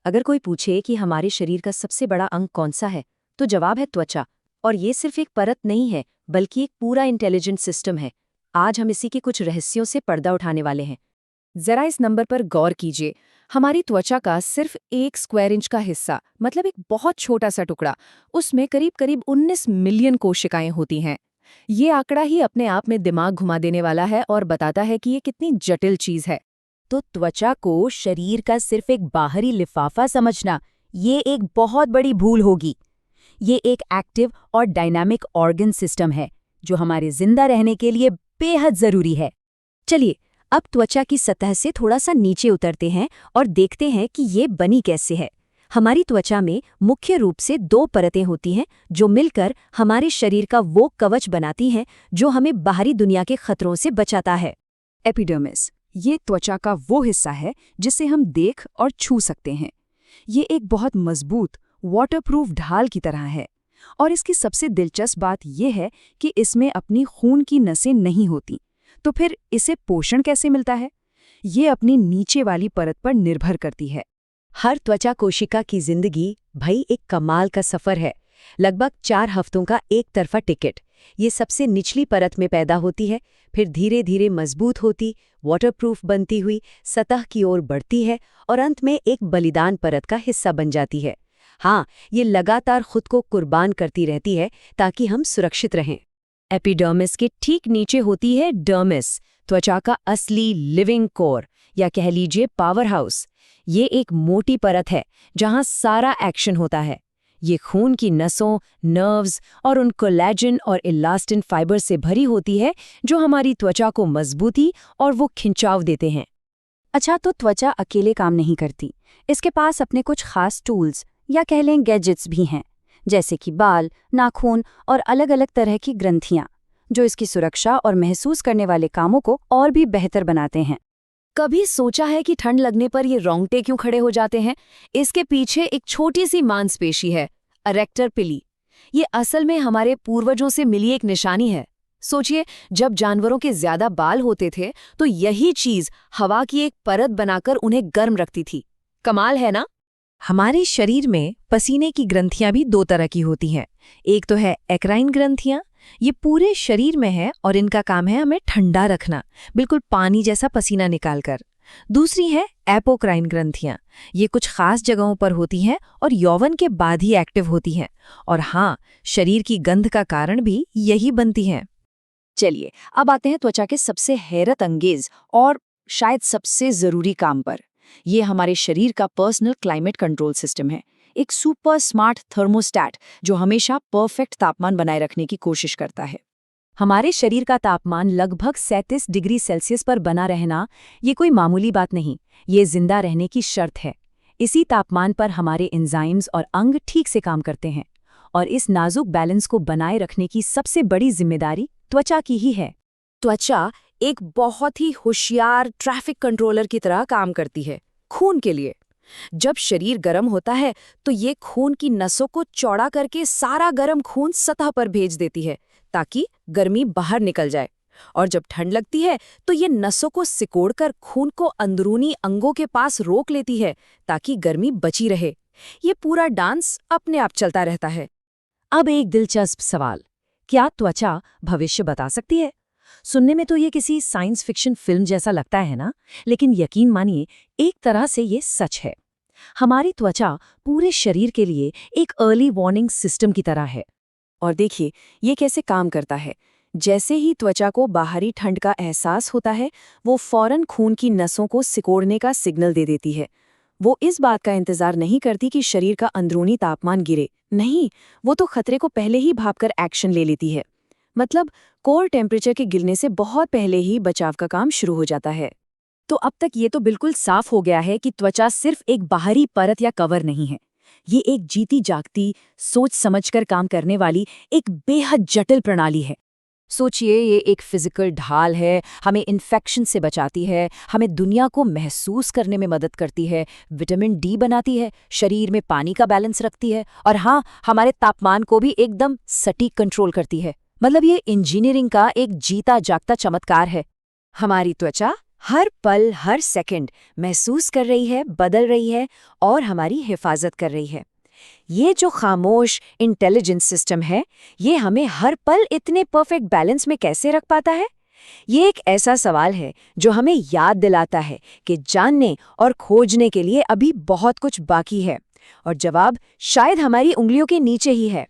अगर कोई पूछे कि हमारे शरीर का सबसे बड़ा अंग कौन सा है, तो जवाब है त्वचा। और ये सिर्फ एक परत नहीं है, बल्कि एक पूरा इंटेलिजेंट सिस्टम है। आज हम इसी के कुछ रहस्यों से पर्दा उठाने वाले हैं। जरा इस नंबर पर गौर कीजिए। हमारी त्वचा का सिर्फ 1 स्क्वायर इंच का हिस्सा, मतलब एक बहुत छोटा सा टुकड़ा, उसमें करीब करीब 19 मिलियन कोशिकाएं होती हैं। ये आंकड़ा ही अपने आप में दिमाग घुमा देने वाला है और बताता है कि ये कितनी जटिल चीज है। तो त्वचा को शरीर का सिर्फ एक बाहरी लिफाफा समझना, ये एक बहुत बड़ी भूल होगी। ये एक एक्टिव और डायनामिक ऑर्गन सिस्टम है, जो हमारे जिंदा रहने के लिए बेहद जरूरी है। चलिए, अब त्वचा की सतह से थोड़ा सा नीचे उतरते हैं और देखते हैं कि ये बनी कैसे है। हमारी त्वचा में मुख्य रूप से 2 परतें होती हैं, जो मिलकर हमारे शरीर का वो कवच बनाती हैं जो हमें बाहरी दुनिया के खतरों से बचाता है। एपिडर्मिस, ये त्वचा का वो हिस्सा है जिसे हम देख और छू सकते हैं। ये एक बहुत मजबूत, वाटरप्रूफ ढाल की तरह है। और इसकी सबसे दिलचस्प बात यह है कि इसमें अपनी खून की नसें नहीं होती। तो फिर इसे पोषण कैसे मिलता है? ये अपनी नीचे वाली परत पर निर्भर करती है। हर त्वचा कोशिका की जिंदगी भई एक कमाल का सफर है। लगभग 4 हफ्तों का एक तरफा टिकट। ये सबसे निचली परत में पैदा होती है, फिर धीरे धीरे मजबूत होती, वाटरप्रूफ बनती हुई सतह की ओर बढ़ती है और अंत में एक बलिदान परत का हिस्सा बन जाती है। हाँ, ये लगातार खुद को कुर्बान करती रहती है ताकि हम सुरक्षित रहें। एपिडर्मिस के ठीक नीचे होती है डर्मिस, त्वचा का असली लिविंग कोर, या कह लीजिए पावर हाउस। ये एक मोटी परत है जहां सारा एक्शन होता है। ये खून की नसों, नर्व्स और उन कोलेजन और इलास्टिन फाइबर से भरी होती है जो हमारी त्वचा को मजबूती और वो खिंचाव देते हैं। अच्छा, तो त्वचा अकेले काम नहीं करती। इसके पास अपने कुछ खास टूल्स या कह लें गैजेट्स भी हैं, जैसे कि बाल, नाखून और अलग-अलग तरह की ग्रंथियां, जो इसकी सुरक्षा और महसूस करने वाले कामों को और भी बेहतर बनाते हैं। कभी सोचा है कि ठंड लगने पर ये रोंगटे क्यों खड़े हो जाते हैं? इसके पीछे एक छोटी सी मांसपेशी है, अरेक्टर पिली। ये असल में हमारे पूर्वजों से मिली एक निशानी है। सोचिए, जब जानवरों के ज्यादा बाल होते थे तो यही चीज हवा की एक परत बनाकर उन्हें गर्म रखती थी। कमाल है ना? हमारे शरीर में पसीने की ग्रंथियां भी 2 तरह की होती हैं। एक तो है एक्राइन ग्रंथियां, ये पूरे शरीर में है और इनका काम है हमें ठंडा रखना, बिल्कुल पानी जैसा पसीना निकालकर। दूसरी है एपोक्राइन ग्रंथियां, ये कुछ खास जगहों पर होती हैं और यौवन के बाद ही एक्टिव होती हैं। और हाँ, शरीर की गंध का कारण भी यही बनती हैं। चलिए, अब आते हैं त्वचा के सबसे हैरत अंगेज और शायद सबसे जरूरी काम पर। ये हमारे शरीर का पर्सनल क्लाइमेट कंट्रोल सिस्टम है, एक सुपर स्मार्ट थर्मोस्टैट जो हमेशा परफेक्ट तापमान बनाए रखने की कोशिश करता है। हमारे शरीर का तापमान लगभग 37 डिग्री सेल्सियस पर बना रहना, ये कोई मामूली बात नहीं, ये जिंदा रहने की शर्त है। इसी तापमान पर हमारे एंजाइम्स और अंग ठीक से काम करते हैं। और इस नाजुक बैलेंस को बनाए रखने की सबसे बड़ी जिम्मेदारी त्वचा की ही है। त्वचा एक बहुत ही होशियार ट्रैफिक कंट्रोलर की तरह काम करती है खून के लिए। जब शरीर गर्म होता है तो ये खून की नसों को चौड़ा करके सारा गर्म खून सतह पर भेज देती है ताकि गर्मी बाहर निकल जाए। और जब ठंड लगती है तो ये नसों को सिकोड़कर खून को अंदरूनी अंगों के पास रोक लेती है ताकि गर्मी बची रहे। ये पूरा डांस अपने आप चलता रहता है। अब एक दिलचस्प सवाल, क्या त्वचा भविष्य बता सकती है? सुनने में तो ये किसी साइंस फिक्शन फिल्म जैसा लगता है ना, लेकिन यकीन मानिए, एक तरह से ये सच है। हमारी त्वचा पूरे शरीर के लिए एक अर्ली वार्निंग सिस्टम की तरह है। और देखिए, ये कैसे काम करता है। जैसे ही त्वचा को बाहरी ठंड का एहसास होता है, वो फौरन खून की नसों को सिकोड़ने का सिग्नल दे देती है। वो इस बात का इंतजार नहीं करती कि शरीर का अंदरूनी तापमान गिरे। नहीं, वो तो खतरे को पहले ही भांपकर एक्शन ले लेती है। मतलब कोर टेम्परेचर के गिरने से बहुत पहले ही बचाव का काम शुरू हो जाता है। तो अब तक ये तो बिल्कुल साफ हो गया है कि त्वचा सिर्फ एक बाहरी परत या कवर नहीं है। ये एक जीती जागती, सोच समझकर काम करने वाली एक बेहद जटिल प्रणाली है। सोचिए, ये एक फिजिकल ढाल है, हमें इन्फेक्शन से बचाती है, हमें दुनिया को महसूस करने में मदद करती है, विटामिन डी बनाती है, शरीर में पानी का बैलेंस रखती है और हाँ, हमारे तापमान को भी एकदम सटीक कंट्रोल करती है। मतलब ये इंजीनियरिंग का एक जीता जागता चमत्कार है। हमारी त्वचा हर पल, हर सेकंड महसूस कर रही है, बदल रही है और हमारी हिफाजत कर रही है। ये जो खामोश इंटेलिजेंस सिस्टम है, ये हमें हर पल इतने परफेक्ट बैलेंस में कैसे रख पाता है? ये एक ऐसा सवाल है जो हमें याद दिलाता है कि जानने और खोजने के लिए अभी बहुत कुछ बाकी है, और जवाब शायद हमारी उंगलियों के नीचे ही है।